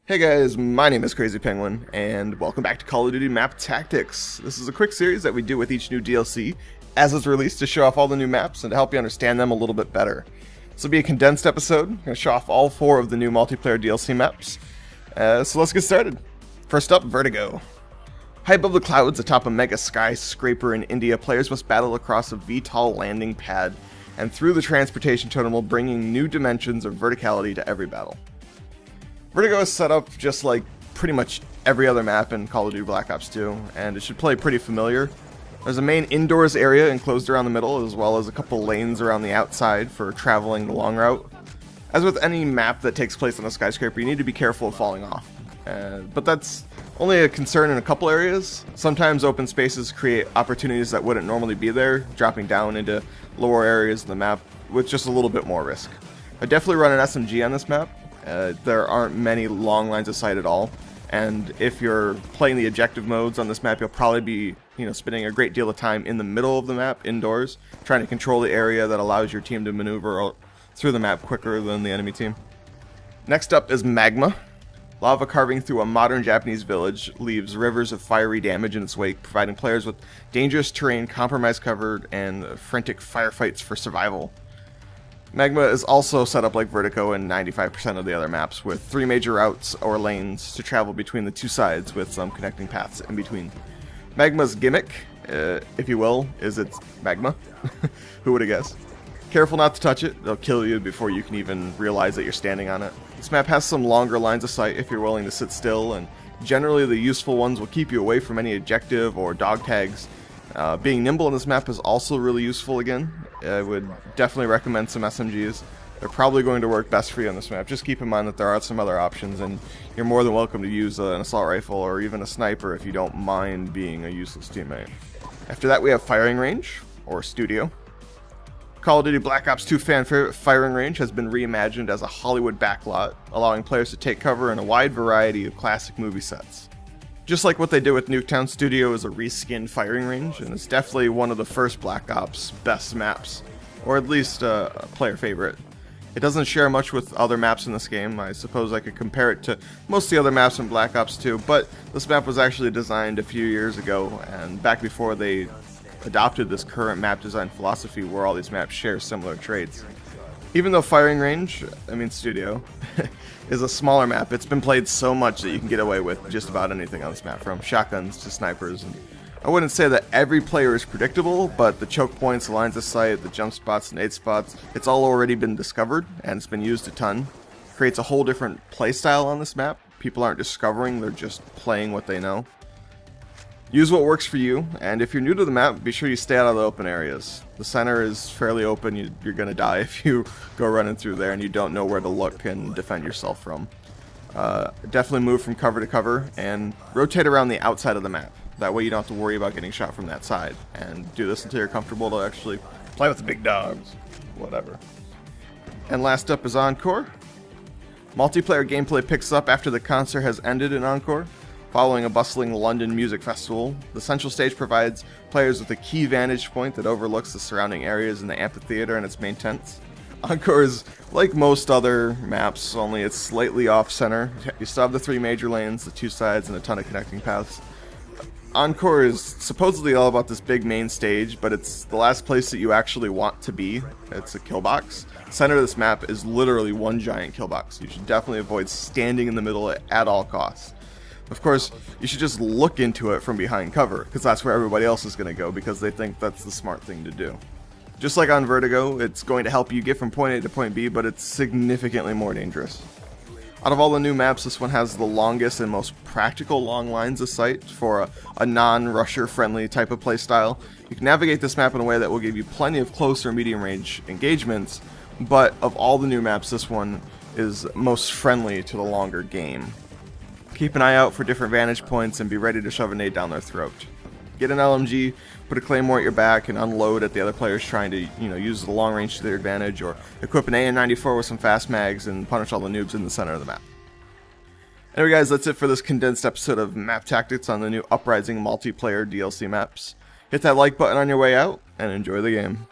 Hey guys, my name is Crazy Penguin, and welcome back to Call of Duty Map Tactics. This is a quick series that we do with each new DLC as it's released to show off all the new maps and to help you understand them a little bit better. This will be a condensed episode. I'm going to show off all 4 of the new multiplayer DLC maps. So let's get started. First up, Vertigo. High above the clouds atop a mega skyscraper in India, players must battle across a VTOL landing pad and through the transportation terminal, bringing new dimensions of verticality to every battle. Vertigo is set up just like pretty much every other map in Call of Duty Black Ops 2, and it should play pretty familiar. There's a main indoors area enclosed around the middle, as well as a couple lanes around the outside for traveling the long route. As with any map that takes place on a skyscraper, you need to be careful of falling off. But that's only a concern in a couple areas. Sometimes open spaces create opportunities that wouldn't normally be there, dropping down into lower areas of the map with just a little bit more risk. I definitely run an SMG on this map. There aren't many long lines of sight at all, and if you're playing the objective modes on this map, you'll probably be, spending a great deal of time in the middle of the map, indoors, trying to control the area that allows your team to maneuver through the map quicker than the enemy team. Next up is Magma. Lava carving through a modern Japanese village leaves rivers of fiery damage in its wake, providing players with dangerous terrain, compromise covered, and frantic firefights for survival. Magma is also set up like Vertigo in 95% of the other maps, with 3 major routes or lanes to travel between the 2 sides with some connecting paths in between. Magma's gimmick, if you will, is its magma. Who would have guessed? Careful not to touch it, they'll kill you before you can even realize that you're standing on it. This map has some longer lines of sight if you're willing to sit still, and generally the useful ones will keep you away from any objective or dog tags. Being nimble in this map is also really useful again. I would definitely recommend some SMGs. They're probably going to work best for you on this map. Just keep in mind that there are some other options, and you're more than welcome to use an assault rifle or even a sniper if you don't mind being a useless teammate. After that we have Firing Range, or Studio. Call of Duty Black Ops 2 fan favorite Firing Range has been reimagined as a Hollywood backlot, allowing players to take cover in a wide variety of classic movie sets. Just like what they did with Nuketown, Studio is a reskinned firing range, and it's definitely one of the first Black Ops best maps, or at least a player favorite. It doesn't share much with other maps in this game. I suppose I could compare it to most of the other maps in Black Ops 2, but this map was actually designed a few years ago, and back before they adopted this current map design philosophy where all these maps share similar traits. Even though Studio, is a smaller map, it's been played so much that you can get away with just about anything on this map, from shotguns to snipers. And I wouldn't say that every player is predictable, but the choke points, the lines of sight, the jump spots, nade spots, it's all already been discovered, and it's been used a ton. It creates a whole different playstyle on this map. People aren't discovering, they're just playing what they know. Use what works for you, and if you're new to the map, be sure you stay out of the open areas. The center is fairly open. You're going to die if you go running through there and you don't know where to look and defend yourself from. Definitely move from cover to cover and rotate around the outside of the map. That way you don't have to worry about getting shot from that side. And do this until you're comfortable to actually play with the big dogs. Whatever. And last up is Encore. Multiplayer gameplay picks up after the concert has ended in Encore. Following a bustling London music festival, the central stage provides players with a key vantage point that overlooks the surrounding areas in the amphitheater and its main tents. Encore is like most other maps, only it's slightly off-center. You still have the 3 major lanes, the 2 sides, and a ton of connecting paths. Encore is supposedly all about this big main stage, but it's the last place that you actually want to be. It's a kill box. The center of this map is literally one giant kill box. You should definitely avoid standing in the middle at all costs. Of course, you should just look into it from behind cover, because that's where everybody else is going to go, because they think that's the smart thing to do. Just like on Vertigo, it's going to help you get from point A to point B, but it's significantly more dangerous. Out of all the new maps, this one has the longest and most practical long lines of sight for a non-rusher friendly type of playstyle. You can navigate this map in a way that will give you plenty of close or medium range engagements, but of all the new maps, this one is most friendly to the longer game. Keep an eye out for different vantage points and be ready to shove a nade down their throat. Get an LMG, put a claymore at your back, and unload at the other players trying to, use the long range to their advantage, or equip an AN-94 with some fast mags and punish all the noobs in the center of the map. Anyway guys, that's it for this condensed episode of Map Tactics on the new Uprising multiplayer DLC maps. Hit that like button on your way out, and enjoy the game.